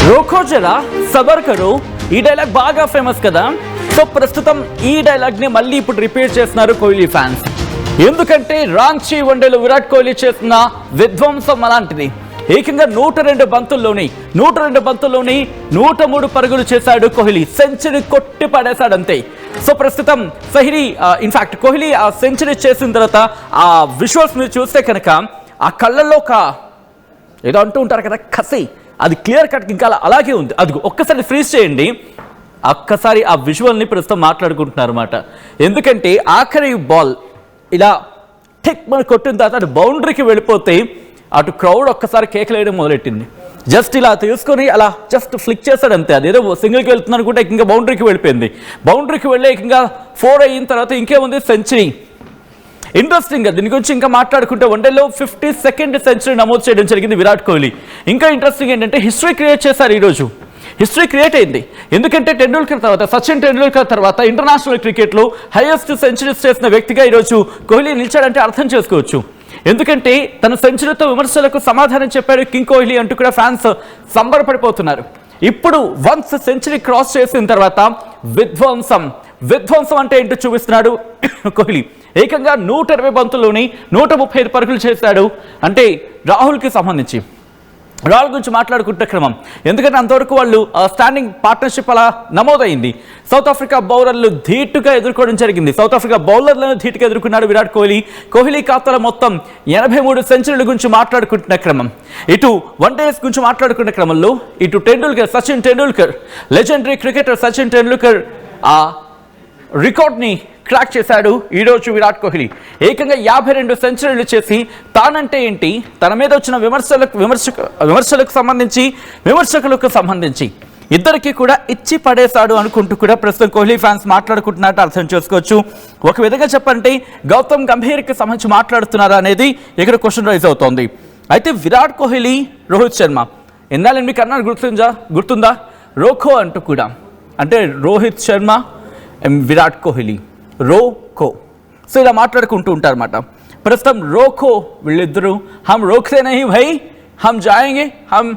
రోఖో జరా సబర్ కరో ఈ డైలాగ్ బాగా ఫేమస్ కదా. సో ప్రస్తుతం ఈ డైలాగ్ ని మళ్ళీ ఇప్పుడు రిపీట్ చేస్తున్నారు కోహ్లీ ఫ్యాన్స్. ఎందుకంటే రాంచీ వన్డేలో విరాట్ కోహ్లీ చేసిన విధ్వంసం అలాంటిది. ఏకంగా 102 బంతుల్లోని 103 పరుగులు చేశాడు కోహ్లీ. సెంచరీ కొట్టి పడేశాడు అంతే. సో ప్రస్తుతం ఇన్ఫాక్ట్ కోహ్లీ ఆ సెంచరీ చేసిన తర్వాత ఆ విజువల్స్ మీరు చూస్తే కనుక ఆ కళ్ళల్లో ఒక ఏదో అంటూ ఉంటారు కదా, కసి, అది క్లియర్ కట్ ఇంకా అలాగే ఉంది. అది ఒక్కసారి ఫ్రీజ్ చేయండి, ఒక్కసారి ఆ విజువల్ని ప్రస్తుతం మాట్లాడుకుంటున్నారు అన్నమాట. ఎందుకంటే ఆఖరి బాల్ ఇలా టిక్ మన కొట్టిన తర్వాత అటు బౌండరీకి వెళ్ళిపోతే అటు క్రౌడ్ ఒక్కసారి కేకలేయడం మొదలెట్టింది. జస్ట్ ఇలా తీసుకొని అలా జస్ట్ ఫ్లిక్ చేశాడు అంతే. అదేదో సింగిల్కి వెళ్తుంది అనుకుంటే ఇంకా బౌండరీకి వెళ్ళిపోయింది. బౌండరీకి వెళ్ళే ఇంకా 4 అయిన తర్వాత ఇంకేముంది, సెంచరీ. ఇంట్రెస్టింగ్గా దీని గురించి ఇంకా మాట్లాడుకుంటే వన్డేలో 52nd సెంచరీ నమోదు చేయడం జరిగింది విరాట్ కోహ్లీ. ఇంకా ఇంట్రెస్టింగ్ ఏంటంటే హిస్టరీ క్రియేట్ చేశారు ఈరోజు. హిస్టరీ క్రియేట్ అయింది. ఎందుకంటే టెండూల్కర్ తర్వాత, సచిన్ టెండూల్కర్ తర్వాత ఇంటర్నేషనల్ క్రికెట్లో హైయెస్ట్ సెంచరీస్ చేసిన వ్యక్తిగా ఈరోజు కోహ్లీ నిలిచాడంటే అర్థం చేసుకోవచ్చు. ఎందుకంటే తన సెంచరీతో విమర్శలకు సమాధానం చెప్పాడు కింగ్ కోహ్లీ అంటూ కూడా ఫ్యాన్స్ సంబరపడిపోతున్నారు. ఇప్పుడు వన్స్ సెంచరీ క్రాస్ చేసిన తర్వాత విధ్వంసం అంటే ఏంటో చూపిస్తున్నాడు కోహ్లీ. ఏకంగా 120 బంతుల్లోని 135 పరుగులు చేశాడు. అంటే రాహుల్కి సంబంధించి రాహుల్ గురించి మాట్లాడుకుంటే క్రమం, ఎందుకంటే అంతవరకు వాళ్ళు స్టాండింగ్ పార్ట్నర్షిప్ అలా నమోదైంది. సౌత్ ఆఫ్రికా బౌలర్లు ధీటుగా ఎదుర్కోవడం జరిగింది. సౌత్ ఆఫ్రికా బౌలర్లను ధీటుగా ఎదుర్కొన్నాడు విరాట్ కోహ్లీ. కోహ్లీ ఖాతాలో మొత్తం 83 సెంచరీల గురించి మాట్లాడుకుంటున్న క్రమం, ఇటు వన్డేస్ గురించి మాట్లాడుకునే క్రమంలో ఇటు సచిన్ టెండూల్కర్, లెజెండరీ క్రికెటర్ సచిన్ టెండూల్కర్ ఆ రికార్డ్ని క్రాక్ చేశాడు ఈరోజు విరాట్ కోహ్లీ. ఏకంగా 52 సెంచరీలు చేసి తానంటే ఏంటి, తన మీద వచ్చిన విమర్శకులకు సంబంధించి ఇద్దరికి కూడా ఇచ్చి పడేశాడు అనుకుంటూ కూడా ప్రస్తుతం కోహ్లీ ఫ్యాన్స్ మాట్లాడుకుంటున్నట్టు అర్థం చేసుకోవచ్చు. ఒక విధంగా చెప్పంటే గౌతమ్ గంభీర్కి సంబంధించి మాట్లాడుతున్నారా అనేది ఇక్కడ క్వశ్చన్ రైజ్ అవుతోంది. అయితే విరాట్ కోహ్లీ, రోహిత్ శర్మ ఎందాలని మీకు అన్నారు గుర్తుందా, రోఖో అంటూ కూడా, అంటే రోహిత్ శర్మ విరాట్ కోహ్లీ రోఖో. సో ఇలా మాట్లాడుకుంటూ ఉంటారు అన్నమాట. ప్రస్తుతం రోఖో వీళ్ళిద్దరూ హమ్ రోక్తే నహీ భయ్, హమ్ జాయేంగే, హమ్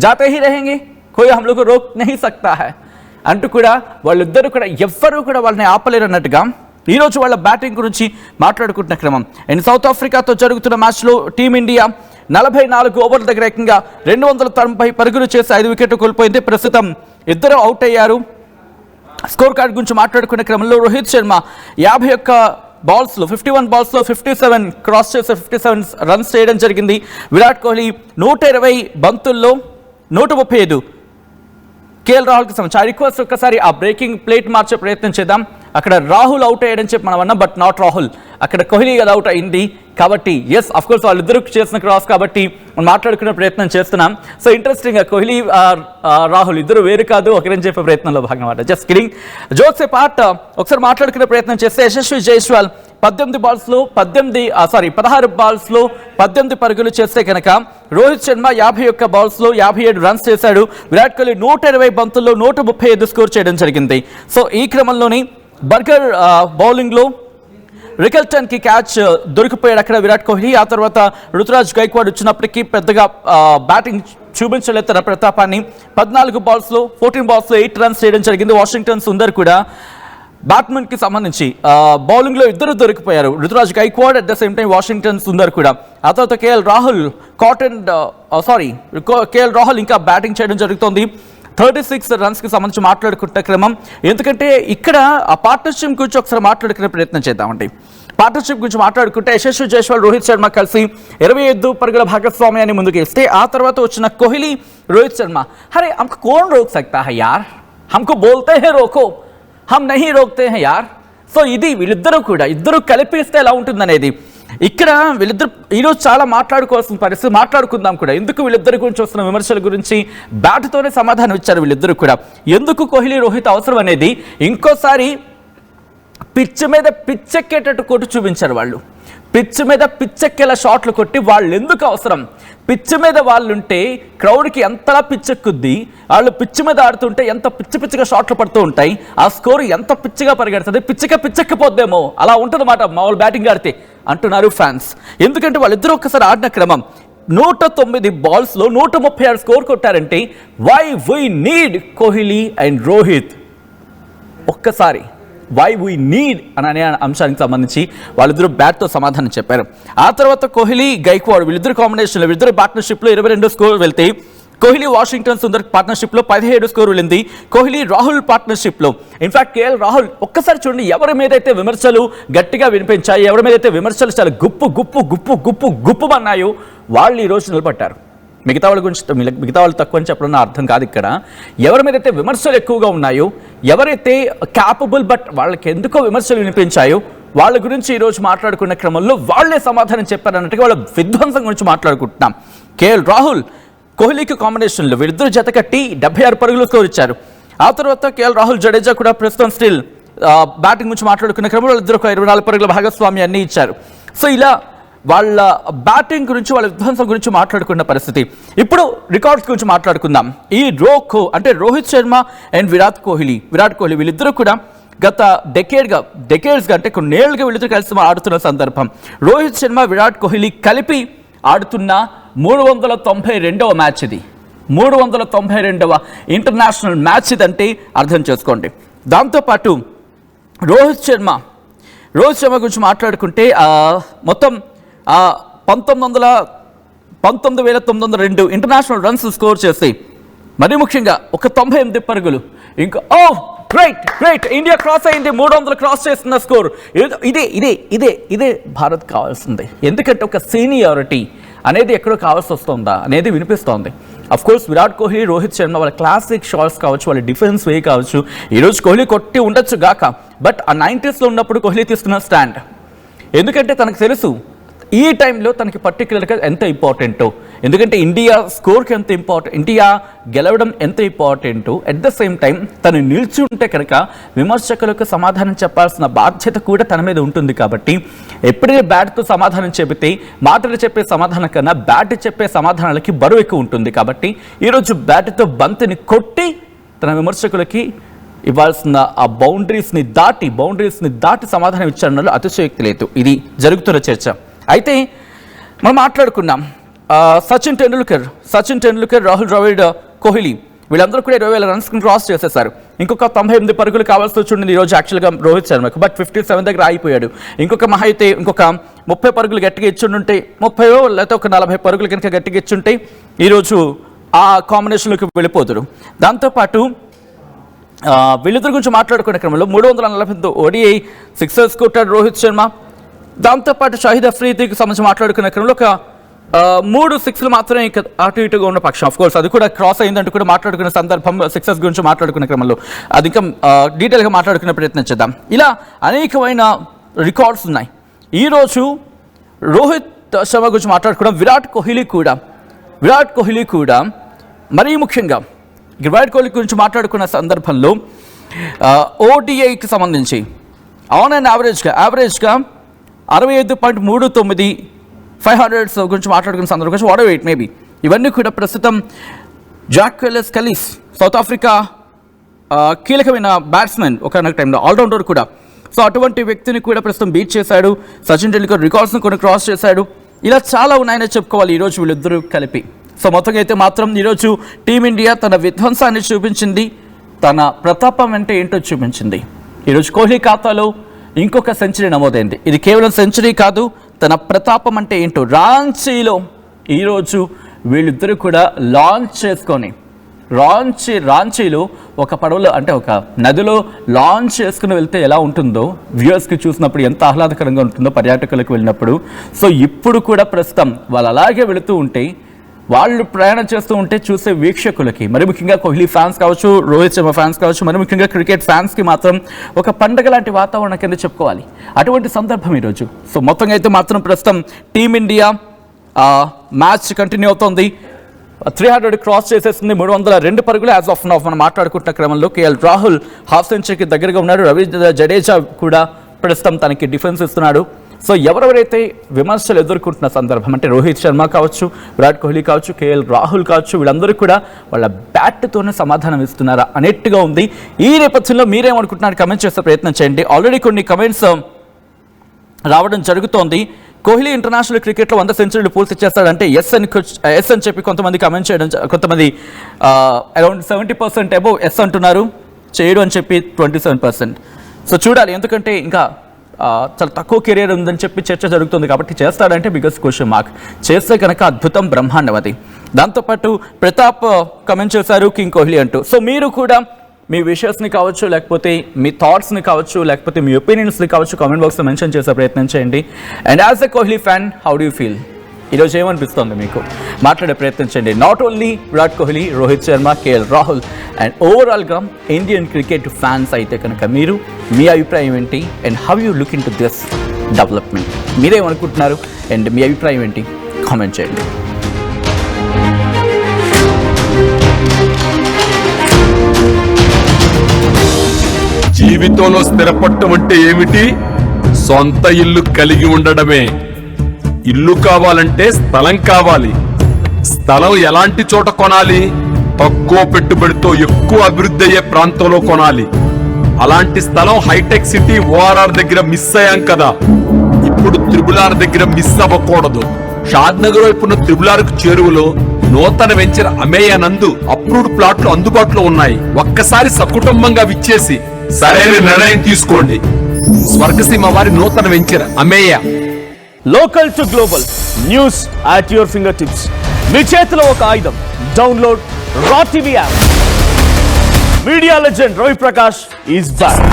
జాతే హీ రహేంగే, కోయి హమ్ లోగ్ రోక్ నహీ సక్తా హై అంటూ కూడా వాళ్ళిద్దరూ కూడా ఎవ్వరూ కూడా వాళ్ళని ఆపలేరు అన్నట్టుగా ఈరోజు వాళ్ళ బ్యాటింగ్ గురించి మాట్లాడుకుంటున్న క్రమం. అండ్ సౌత్ ఆఫ్రికాతో జరుగుతున్న మ్యాచ్లో టీమిండియా 44 ఓవర్ల దగ్గర ఏకంగా 290 పరుగులు చేసి 5 వికెట్లు కోల్పోయింది. ప్రస్తుతం ఇద్దరు అవుట్ అయ్యారు. స్కోర్ కార్డ్ గురించి మాట్లాడుకునే క్రమంలో రోహిత్ శర్మ 51 బాల్స్లో 51 బాల్స్లో 57 క్రాస్ చేసి 57 రన్స్ చేయడం జరిగింది. విరాట్ కోహ్లీ 120 బంతుల్లో 135. కేఎల్ రాహుల్కి సంబంధించి ఆ రిక్వెస్ట్ ఒక్కసారి ఆ బ్రేకింగ్ ప్లేట్ మార్చే ప్రయత్నం చేద్దాం. అక్కడ రాహుల్ అవుట్ అయ్యాడని చెప్పి మనం అన్నాం, బట్ నాట్ రాహుల్, అక్కడ కోహ్లీ కదా అవుట్ అయింది. కాబట్టి ఎస్ అఫ్ కోర్స్ వాళ్ళిద్దరూ చేసిన క్రాస్ కాబట్టి మనం మాట్లాడుకునే ప్రయత్నం చేస్తున్నాం. సో ఇంట్రెస్టింగ్గా కోహ్లీ రాహుల్ ఇద్దరు వేరు కాదు, ఒకరని చెప్పే ప్రయత్నంలో భాగం అన్నమాట. జస్ట్ కిడింగ్, జోక్స్ ఏ పార్ట్. ఒకసారి మాట్లాడుకునే ప్రయత్నం చేస్తే యశస్వి జైస్వాల్ 16 బాల్స్లో 18 పరుగులు చేస్తే కనుక రోహిత్ శర్మ 51 బాల్స్లో 57 రన్స్ చేశాడు. విరాట్ కోహ్లీ 120 బంతుల్లో 135 స్కోర్ చేయడం జరిగింది. సో ఈ క్రమంలోని బర్గర్ బౌలింగ్లో రికల్టన్కి క్యాచ్ దొరికిపోయాడు అక్కడ విరాట్ కోహ్లీ. ఆ తర్వాత రుతురాజ్ గైక్వాడ్ వచ్చినప్పటికీ పెద్దగా బ్యాటింగ్ చూపించలేదు తన ప్రతాపాన్ని. 14 బాల్స్లో 8 రన్స్ చేయడం జరిగింది. వాషింగ్టన్ సుందర్ కూడా బ్యాట్స్మెన్కి సంబంధించి బౌలింగ్లో ఇద్దరు దొరికిపోయారు, Ruturaj Gaikwad, at the same time Washington Sundar కూడా. ఆ తర్వాత కేఎల్ రాహుల్ ఇంకా బ్యాటింగ్ చేయడం జరుగుతోంది. 36 రన్స్కి సంబంధించి మాట్లాడుకుంటున్న క్రమం. ఎందుకంటే ఇక్కడ ఆ పార్ట్నర్షిప్ గురించి ఒకసారి మాట్లాడుకునే ప్రయత్నం చేద్దామండి. పార్ట్నర్షిప్ గురించి మాట్లాడుకుంటే యశస్వి జైస్వాల్, రోహిత్ శర్మ కలిసి 25 పరుగుల భాగస్వామ్యాన్ని ముందుకేస్తే ఆ తర్వాత వచ్చిన కోహ్లీ, రోహిత్ శర్మ, అరే హమ్కో కోన్ రోక్ సక్తా హై యార్, హమ్కో బోల్తే హై రోకో, హమ్ నహీ రోక్తే హై యార్. సో ఇది వీళ్ళిద్దరూ కూడా ఇద్దరు కలిపిస్తే ఎలా ఉంటుందనేది ఇక్కడ వీళ్ళిద్దరు ఈరోజు చాలా మాట్లాడుకోవాల్సిన పరిస్థితి. మాట్లాడుకుందాం కూడా, ఎందుకు వీళ్ళిద్దరి గురించి వస్తున్న విమర్శల గురించి బ్యాట్తోనే సమాధానం ఇచ్చారు వీళ్ళిద్దరు కూడా. ఎందుకు కోహ్లీ రోహిత్ అవసరం అనేది ఇంకోసారి పిచ్ మీద పిచ్చెక్కేటట్టు కొట్టి చూపించారు వాళ్ళు. పిచ్ మీద పిచ్చెక్కేలా షాట్లు కొట్టి వాళ్ళు ఎందుకు అవసరం, పిచ్ మీద వాళ్ళుంటే క్రౌడ్కి ఎంతలా పిచ్చెక్కుద్ది, వాళ్ళు పిచ్ మీద ఆడుతుంటే ఎంత పిచ్చిగా షాట్లు పడుతూ ఉంటాయి, ఆ స్కోర్ ఎంత పిచ్చిగా పరిగెడుతుంది, పిచ్చెక్కిపోద్దేమో అలా ఉంటుందన్నమాట మామూలు బ్యాటింగ్ ఆడితే అంటున్నారు ఫ్యాన్స్. ఎందుకంటే వాళ్ళిద్దరూ ఒక్కసారి ఆడిన క్రమం 109 బాల్స్లో 136 స్కోర్ కొట్టారంటే why we need Kohli and Rohit. ఒక్కసారి వై వీ నీడ్ అనే అంశానికి సంబంధించి వాళ్ళిద్దరూ బ్యాట్తో సమాధానం చెప్పారు. ఆ తర్వాత కోహ్లీ గైక్వాడ్ వీళ్ళిద్దరు కాంబినేషన్లో వీళ్ళిద్దరు పార్ట్నర్షిప్లో 22 స్కోర్ వెళ్తే కోహ్లీ వాషింగ్టన్ సుందర్ పార్ట్నర్షిప్లో 17 స్కోర్ వెళ్ళింది. కోహ్లీ రాహుల్ పార్ట్నర్షిప్లో ఇన్ఫాక్ట్ కేఎల్ రాహుల్ ఒక్కసారి చూడండి, ఎవరి మీదైతే విమర్శలు గట్టిగా వినిపించాయి, ఎవరి మీదైతే విమర్శలు చాలా గుప్పుమన్నాయో వాళ్ళు ఈరోజు నిలబడ్డారు. మిగతా వాళ్ళు తక్కువ అని చెప్పడం నా అర్థం కాదు. ఇక్కడ ఎవరి మీదైతే విమర్శలు ఎక్కువగా ఉన్నాయో, ఎవరైతే క్యాపబుల్ బట్ వాళ్ళకి ఎందుకో విమర్శలు వినిపించాయో వాళ్ళ గురించి ఈరోజు మాట్లాడుకున్న క్రమంలో వాళ్లే సమాధానం చెప్పారన్నట్టుగా వాళ్ళ విధ్వంసం గురించి మాట్లాడుకుంటున్నాం. కేఎల్ రాహుల్ కోహ్లీకి కాంబినేషన్లో వీళ్ళిద్దరు జత కట్టి 76 పరుగులు స్కోర్ ఇచ్చారు. ఆ తర్వాత కేఎల్ రాహుల్ జడేజా కూడా ప్రస్తుతం స్టిల్ బ్యాటింగ్ గురించి మాట్లాడుకున్న క్రమంలో వాళ్ళిద్దరు 24 పరుగుల భాగస్వామ్యాన్ని ఇచ్చారు. సో ఇలా వాళ్ళ బ్యాటింగ్ గురించి వాళ్ళ విధ్వంసం గురించి మాట్లాడుకున్న పరిస్థితి. ఇప్పుడు రికార్డ్స్ గురించి మాట్లాడుకుందాం. ఈ అంటే రోహిత్ శర్మ అండ్ విరాట్ కోహ్లీ వీళ్ళిద్దరూ కూడా గత డెకేడ్స్గా అంటే కొన్నేళ్లుగా వీళ్ళిద్దరు కలిసి ఆడుతున్న సందర్భం. రోహిత్ శర్మ విరాట్ కోహ్లీ కలిపి ఆడుతున్న 392వ మ్యాచ్ ఇది. 392వ ఇంటర్నేషనల్ మ్యాచ్ ఇదంటే అర్థం చేసుకోండి. దాంతోపాటు రోహిత్ శర్మ గురించి మాట్లాడుకుంటే మొత్తం 19,902 ఇంటర్నేషనల్ రన్స్ స్కోర్ చేసి మరీ ముఖ్యంగా ఒక 98 పరుగులు. ఇంకా గ్రేట్ ఇండియా క్రాస్ అయింది, 300 క్రాస్ చేస్తున్న స్కోర్. ఇదే భారత్ కావాల్సింది. ఎందుకంటే ఒక సీనియారిటీ అనేది ఎక్కడో కావాల్సి వస్తుందా అనేది వినిపిస్తోంది. అఫ్ కోర్స్ విరాట్ కోహ్లీ రోహిత్ శర్మ వాళ్ళ క్లాసిక్ షాట్స్ కావచ్చు, వాళ్ళ డిఫెన్స్ వే కావచ్చు, ఈరోజు కోహ్లీ కొట్టి ఉండొచ్చు గాక, బట్ ఆ 90sలో ఉన్నప్పుడు కోహ్లీ తీసుకున్న స్టాండ్, ఎందుకంటే తనకు తెలుసు ఈ టైంలో తనకి పర్టికులర్గా ఎంత ఇంపార్టెంటో, ఎందుకంటే ఇండియా స్కోర్కి ఎంత ఇంపార్టెంట్, ఇండియా గెలవడం ఎంత ఇంపార్టెంటో, అట్ ద సేమ్ టైం తను నిలిచి ఉంటే కనుక విమర్శకులకు సమాధానం చెప్పాల్సిన బాధ్యత కూడా తన మీద ఉంటుంది. కాబట్టి ఎప్పుడైతే బ్యాట్తో సమాధానం చెబితే మాటలు చెప్పే సమాధానం కన్నా బ్యాట్ చెప్పే సమాధానాలకి బరువు ఎక్కువ ఉంటుంది. కాబట్టి ఈరోజు బ్యాట్తో బంతిని కొట్టి తన విమర్శకులకి ఇవ్వాల్సిన ఆ బౌండరీస్ని దాటి సమాధానం ఇచ్చారన్నలో అతిశయోక్తి లేదు. ఇది జరుగుతున్న చర్చ. అయితే మనం మాట్లాడుకున్నాం సచిన్ టెండూల్కర్, రాహుల్ ద్రావిడ్, కోహ్లీ వీళ్ళందరూ కూడా 20,000 రన్స్ క్రాస్ చేసేసారు. ఇంకొక 98 పరుగులు కావాల్సి వచ్చింది ఈరోజు యాక్చువల్గా రోహిత్ శర్మకు, బట్ 57 దగ్గర ఆగిపోయాడు. ఇంకొక 30 పరుగులు గట్టిగా ఇచ్చుంటే 30 లేకపోతే ఒక 40 పరుగులు కనుక గట్టిగా ఇచ్చుంటే ఈరోజు ఆ కాంబినేషన్లోకి వెళ్ళిపోతారు. దాంతోపాటు వీళ్ళిద్దరి గురించి మాట్లాడుకునే క్రమంలో 348 ODI సిక్సర్స్ కొట్టాడు రోహిత్ శర్మ. దాంతోపాటు షాహిద్ అఫ్రీదీకి సంబంధించి మాట్లాడుకునే క్రమంలో ఒక 3 6లు మాత్రమే అటు ఇటుగా ఉన్న పక్షం. ఆఫ్ కోర్స్ అది కూడా క్రాస్ అయిందంటూ కూడా మాట్లాడుకునే సందర్భం, సిక్సర్స్ గురించి మాట్లాడుకునే క్రమంలో అది ఇంకా డీటెయిల్గా మాట్లాడుకునే ప్రయత్నం చేద్దాం. ఇలా అనేకమైన రికార్డ్స్ ఉన్నాయి. ఈరోజు రోహిత్ శర్మ గురించి మాట్లాడుకోవడం, విరాట్ కోహ్లీ కూడా మరీ ముఖ్యంగా విరాట్ కోహ్లీ గురించి మాట్లాడుకున్న సందర్భంలో ODIకి సంబంధించి ఆన్ అండ్ యావరేజ్గా 65.39 500 గురించి మాట్లాడుకున్న సందర్భం గురించి వాట్ వెయిట్ మేబీ ఇవన్నీ కూడా ప్రస్తుతం జాక్ కలీస్ సౌత్ ఆఫ్రికా కీలకమైన బ్యాట్స్మెన్, ఒక టైంలో ఆల్రౌండర్ కూడా. సో అటువంటి వ్యక్తిని కూడా ప్రస్తుతం బీట్ చేశాడు. సచిన్ టెండూల్కర్ రికార్డ్స్ని కొన్ని క్రాస్ చేశాడు. ఇలా చాలా ఉన్నాయని చెప్పుకోవాలి ఈరోజు వీళ్ళిద్దరూ కలిపి. సో మొత్తంగా అయితే మాత్రం ఈరోజు టీమిండియా తన విధ్వంసాన్ని చూపించింది, తన ప్రతాపం అంటే ఏంటో చూపించింది. ఈరోజు కోహ్లీ ఖాతాలో ఇంకొక సెంచరీ నమోదైంది. ఇది కేవలం సెంచరీ కాదు, తన ప్రతాపం అంటే ఏంటో రాంచీలో ఈరోజు వీళ్ళిద్దరూ కూడా లాంచ్ చేసుకొని రాంచీలో ఒక పడవలో అంటే ఒక నదిలో లాంచ్ చేసుకుని వెళ్తే ఎలా ఉంటుందో వ్యూయర్స్కి చూసినప్పుడు ఎంత ఆహ్లాదకరంగా ఉంటుందో పర్యాటకులకు వెళ్ళినప్పుడు. సో ఇప్పుడు కూడా ప్రస్తుతం వాళ్ళు అలాగే వెళుతూ ఉంటే, వాళ్ళు ప్రయాణం చేస్తూ ఉంటే చూసే వీక్షకులకి, మరి ముఖ్యంగా కోహ్లీ ఫ్యాన్స్ కావచ్చు, రోహిత్ శర్మ ఫ్యాన్స్ కావచ్చు, మరి ముఖ్యంగా క్రికెట్ ఫ్యాన్స్కి మాత్రం ఒక పండగ లాంటి వాతావరణం కింద చెప్పుకోవాలి అటువంటి సందర్భం ఈరోజు. సో మొత్తంగా అయితే మాత్రం ప్రస్తుతం టీమిండియా మ్యాచ్ కంటిన్యూ అవుతోంది. 300 క్రాస్ చేసేస్తుంది, 302 పరుగులు యాజ్ ఆఫ్ నౌ మనం మాట్లాడుకుంటున్న క్రమంలో. కేఎల్ రాహుల్ హాఫ్ సెంచరీకి దగ్గరగా ఉన్నాడు. రవీంద్ర జడేజా కూడా ప్రస్తుతం తనకి డిఫెన్స్ ఇస్తున్నాడు. సో ఎవరెవరైతే విమర్శలు ఎదుర్కొంటున్న సందర్భం అంటే రోహిత్ శర్మ కావచ్చు, విరాట్ కోహ్లీ కావచ్చు, కేఎల్ రాహుల్ కావచ్చు, వీళ్ళందరూ కూడా వాళ్ళ బ్యాట్తోనే సమాధానం ఇస్తున్నారా అనేట్టుగా ఉంది. ఈ నేపథ్యంలో మీరేమనుకుంటున్నారు కమెంట్ చేసే ప్రయత్నం చేయండి. ఆల్రెడీ కొన్ని కమెంట్స్ రావడం జరుగుతోంది. కోహ్లీ ఇంటర్నేషనల్ క్రికెట్లో 100 సెంచరీలు పూర్తి చేస్తాడంటే ఎస్ అని చెప్పి కొంతమంది కమెంట్ చేయడం, కొంతమంది అరౌండ్ 70% అబోవ్ ఎస్ అంటున్నారు, చేయడు అని చెప్పి 27%. సో చూడాలి, ఎందుకంటే ఇంకా చాలా తక్కువ కెరీర్ ఉందని చెప్పి చర్చ జరుగుతుంది కాబట్టి చేస్తాడంటే బిగ్గెస్ట్ క్వశ్చన్ మార్క్. చేస్తే కనుక అద్భుతం, బ్రహ్మాండం అది. దాంతోపాటు ప్రతాప్ కమెంట్ చేశారు కింగ్ కోహ్లీ అంటూ. సో మీరు కూడా మీ విషెస్ని కావచ్చు, లేకపోతే మీ థాట్స్ని కావచ్చు, లేకపోతే మీ ఒపీనియన్స్ని కావచ్చు కామెంట్ బాక్స్లో మెన్షన్ చేసే ప్రయత్నం చేయండి. And as a Kohli fan, how do you feel? ఈరోజు ఏమనిపిస్తుంది మీకు? మాట్లాడే ప్రయత్నం చేయండి. Not only Virat Kohli, Rohit Sharma, KL Rahul and ఓవరాల్గా ఇండియన్ క్రికెట్ ఫ్యాన్స్ అయితే కనుక మీరు మీ అభిప్రాయం ఏంటి? And how you look in to this development? మీరేమనుకుంటున్నారు అండ్ మీ అభిప్రాయం ఏంటి? కామెంట్ చేయండి. జీవితంలో స్థిరపడటం అంటే ఏమిటి? సొంత ఇల్లు కలిగి ఉండడమే. ఇల్లు కావాలంటే స్థలం కావాలి. స్థలం ఎలాంటి చోట కొనాలి? తక్కువ పెట్టుబడితో ఎక్కువ అభివృద్ధి అయ్యే ప్రాంతంలో కొనాలి. అలాంటి స్థలం హైటెక్ సిటీ ఓఆర్ఆర్ దగ్గర మిస్ అయ్యాం కదా, ఇప్పుడు త్రిబులార్ దగ్గర మిస్ అవ్వకూడదు. షాద్ నగర్ వైపున్న త్రిబులార్కు చేరువలో నూతన వెంచర్ అమేయ నందు అప్రూవ్డ్ ప్లాట్లు అందుబాటులో ఉన్నాయి. ఒక్కసారి సకుటుంబంగా విచ్చేసి సరైన నిర్ణయం తీసుకోండి. స్వర్గసీమ వారి నూతన venture Ameya. Local to global news at your finger tips. మీ చేతిలో ఒక ఆయుధం. Download raw TV app. Media legend Ravi Prakash is back.